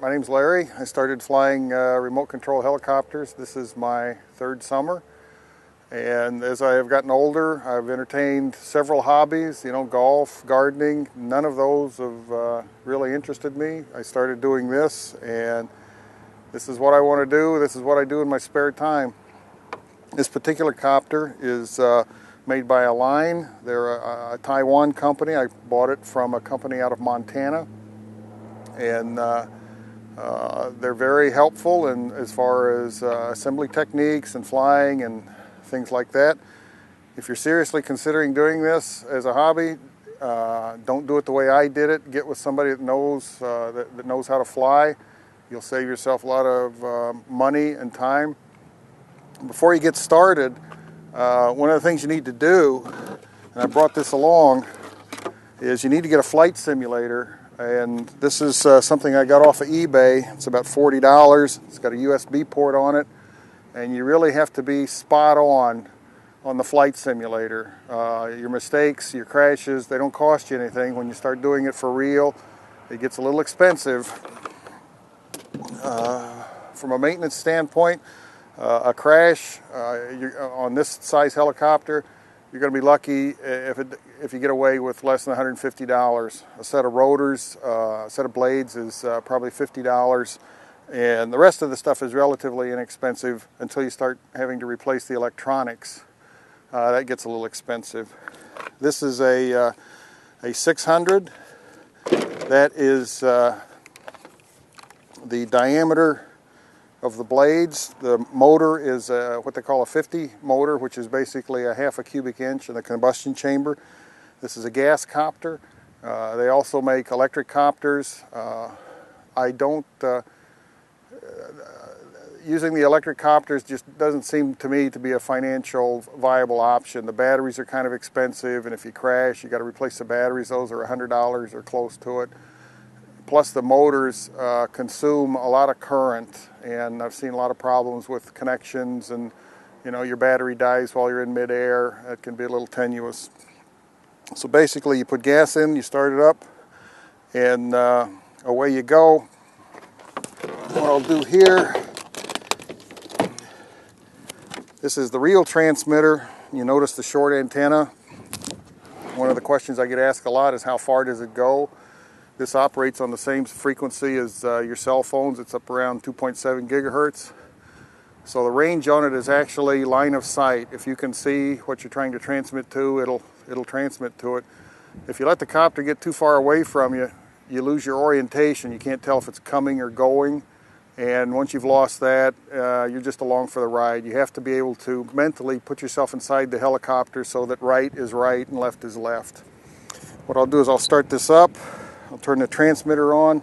My name's Larry. I started flying remote control helicopters. This is my third summer. And as I have gotten older, I've entertained several hobbies, golf, gardening. None of those have really interested me. I started doing this, and this is what I want to do. This is what I do in my spare time. This particular copter is made by Align. They're a Taiwan company. I bought it from a company out of Montana. And they're very helpful as far as assembly techniques and flying and things like that. If you're seriously considering doing this as a hobby, don't do it the way I did it. Get with somebody that knows that knows how to fly. You'll save yourself a lot of money and time. Before you get started, one of the things you need to do, and I brought this along, is you need to get a flight simulator. And this is something I got off of eBay. It's about $40. It's got a USB port on it. And you really have to be spot on the flight simulator. Your mistakes, your crashes, they don't cost you anything. When you start doing it for real, it gets a little expensive. From a maintenance standpoint, a crash on this size helicopter, you're going to be lucky if you get away with less than $150. A set of rotors, a set of blades is probably $50, and the rest of the stuff is relatively inexpensive until you start having to replace the electronics. That gets a little expensive. This is a 600. That is the diameter of the blades. The motor is what they call a 50 motor, which is basically a half a cubic inch in the combustion chamber. This is a gas copter. They also make electric copters. Using the electric copters just doesn't seem to me to be a financial viable option. The batteries are kind of expensive, and if you crash, you got to replace the batteries. Those are $100 or close to it. Plus the motors consume a lot of current, and I've seen a lot of problems with connections, and your battery dies while you're in midair. It can be a little tenuous. So basically you put gas in, you start it up, and away you go. What I'll do here, this is the real transmitter. You notice the short antenna. One of the questions I get asked a lot is how far does it go? This operates on the same frequency as your cell phones. It's up around 2.7 gigahertz. So the range on it is actually line of sight. If you can see what you're trying to transmit to, it'll transmit to it. If you let the copter get too far away from you, you lose your orientation. You can't tell if it's coming or going. And once you've lost that, you're just along for the ride. You have to be able to mentally put yourself inside the helicopter so that right is right and left is left. What I'll do is I'll start this up. I'll turn the transmitter on,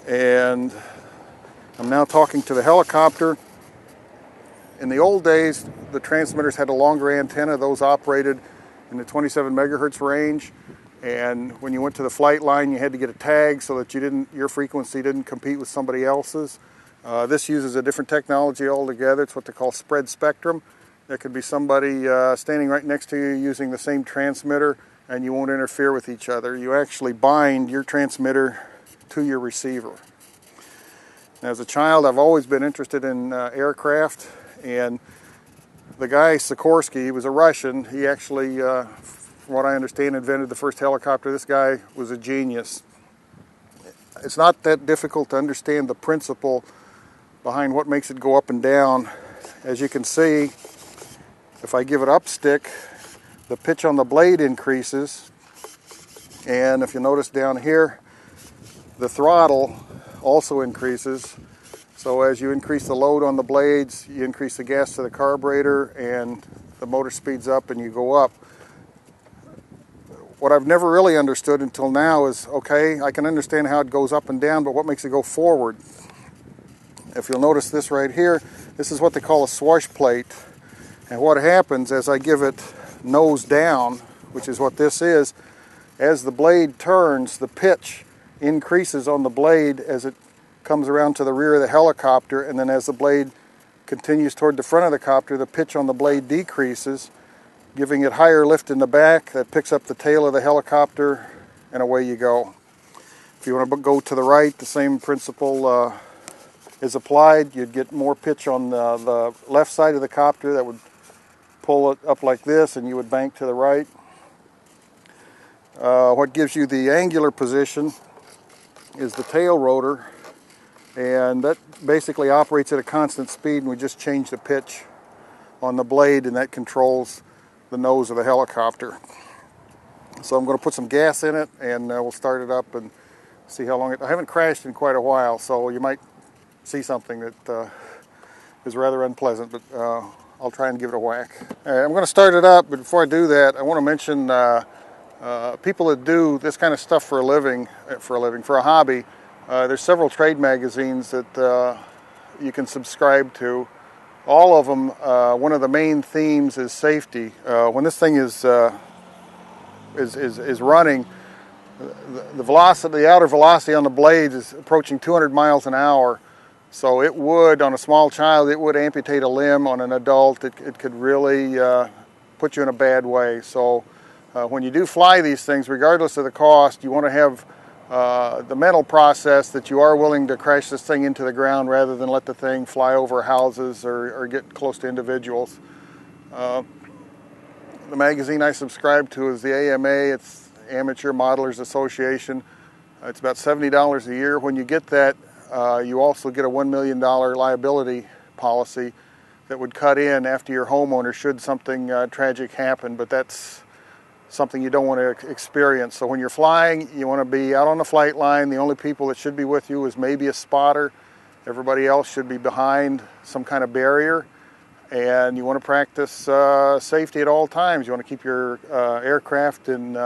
and I'm now talking to the helicopter. In the old days, the transmitters had a longer antenna. Those operated in the 27 megahertz range, and when you went to the flight line, you had to get a tag so that your frequency didn't compete with somebody else's. This uses a different technology altogether. It's what they call spread spectrum. There could be somebody standing right next to you using the same transmitter, and you won't interfere with each other. You actually bind your transmitter to your receiver. As a child, I've always been interested in aircraft, and the guy Sikorsky, he was a Russian. He actually, from what I understand, invented the first helicopter. This guy was a genius. It's not that difficult to understand the principle behind what makes it go up and down. As you can see, if I give it up stick, the pitch on the blade increases, and if you notice down here, the throttle also increases. So as you increase the load on the blades, you increase the gas to the carburetor, and the motor speeds up and you go up. What I've never really understood until now is, okay, I can understand how it goes up and down, but what makes it go forward? If you'll notice this right here, this is what they call a swash plate. And what happens as I give it nose down, which is what this is, as the blade turns, the pitch increases on the blade as it comes around to the rear of the helicopter, and then as the blade continues toward the front of the copter, the pitch on the blade decreases, giving it higher lift in the back. That picks up the tail of the helicopter, and away you go. If If you want to go to the right, the same principle is applied. You'd get more pitch on the left side of the copter. That would pull it up like this, and you would bank to the right. What gives you the angular position is the tail rotor, and that basically operates at a constant speed, and we just change the pitch on the blade, and that controls the nose of the helicopter. So I'm going to put some gas in it, and we'll start it up and see how long I haven't crashed in quite a while, so you might see something that is rather unpleasant, but I'll try and give it a whack. All right, I'm going to start it up, but before I do that, I want to mention people that do this kind of stuff for a hobby. There's several trade magazines that you can subscribe to. All of them, one of the main themes is safety. When this thing is running, the velocity, the outer velocity on the blades is approaching 200 miles an hour. So it would, on a small child, it would amputate a limb. On an adult, it could really put you in a bad way. So when you do fly these things, regardless of the cost, you want to have the mental process that you are willing to crash this thing into the ground rather than let the thing fly over houses or get close to individuals. The magazine I subscribe to is the AMA. It's Amateur Modelers Association. It's about $70 a year. When you get that, you also get a $1 million liability policy that would cut in after your homeowner should something tragic happen, but that's something you don't want to experience. So when you're flying, you want to be out on the flight line. The only people that should be with you is maybe a spotter. Everybody else should be behind some kind of barrier. And you want to practice safety at all times. You want to keep your aircraft in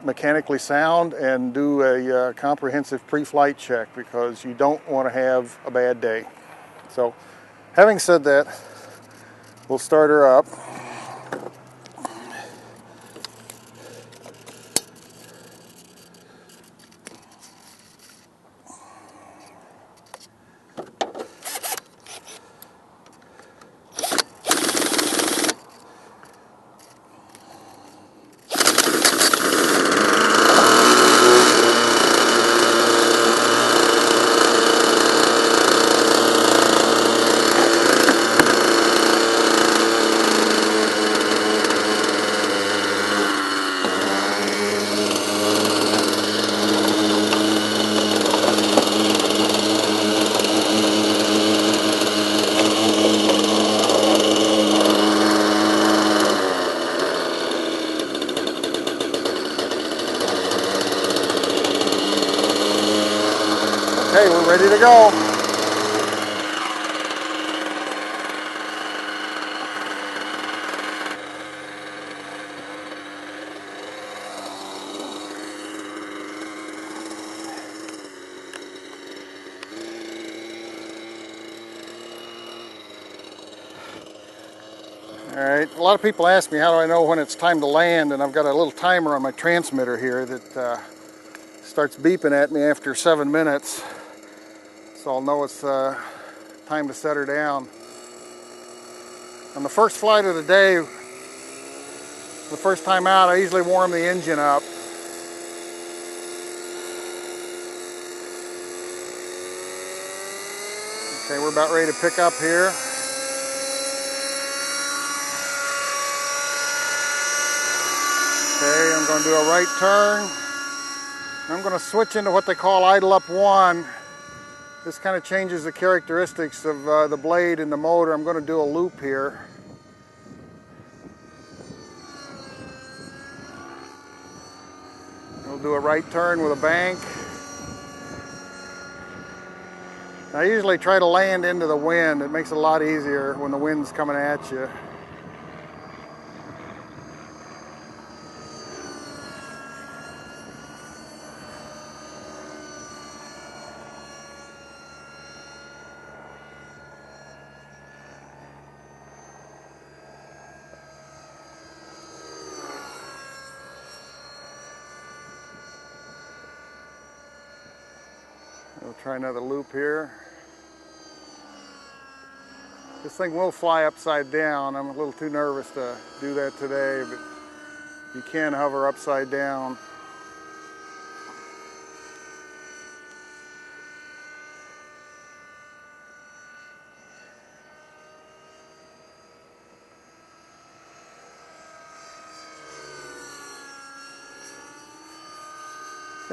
mechanically sound and do a comprehensive pre-flight check, because you don't want to have a bad day. So having said that, we'll start her up. Okay, we're ready to go. All right, a lot of people ask me how do I know when it's time to land, and I've got a little timer on my transmitter here that starts beeping at me after 7 minutes. So I'll know it's time to set her down. On the first flight of the day, the first time out, I usually warm the engine up. Okay, we're about ready to pick up here. Okay, I'm going to do a right turn. I'm going to switch into what they call idle up 1. This kind of changes the characteristics of the blade and the motor. I'm going to do a loop here. We'll do a right turn with a bank. I usually try to land into the wind. It makes it a lot easier when the wind's coming at you. We'll try another loop here. This thing will fly upside down. I'm a little too nervous to do that today, but you can hover upside down.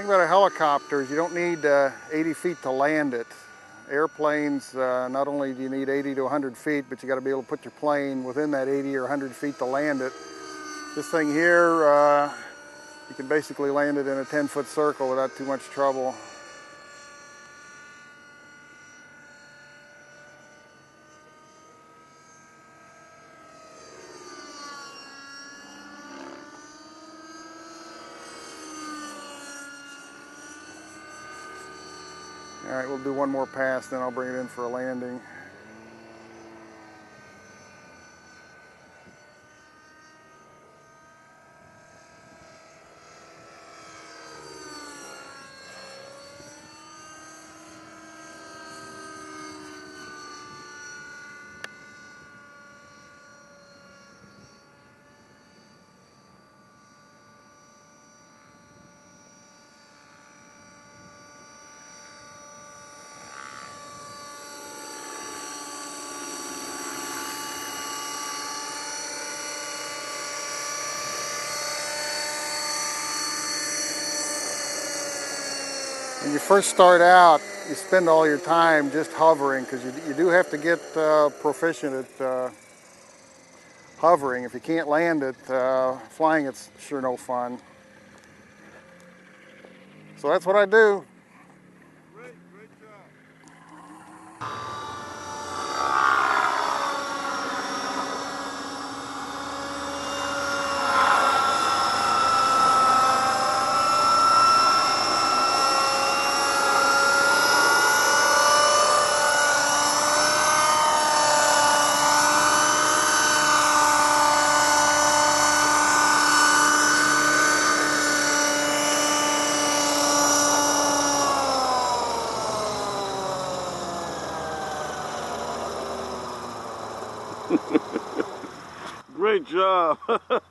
thing about a helicopter is you don't need 80 feet to land it. Airplanes, not only do you need 80 to 100 feet, but you got to be able to put your plane within that 80 or 100 feet to land it. This thing here, you can basically land it in a 10-foot circle without too much trouble. All right, we'll do one more pass, then I'll bring it in for a landing. When you first start out, you spend all your time just hovering because you do have to get proficient at hovering. If you can't land it, flying it's sure no fun. So that's what I do. Great job. Great job.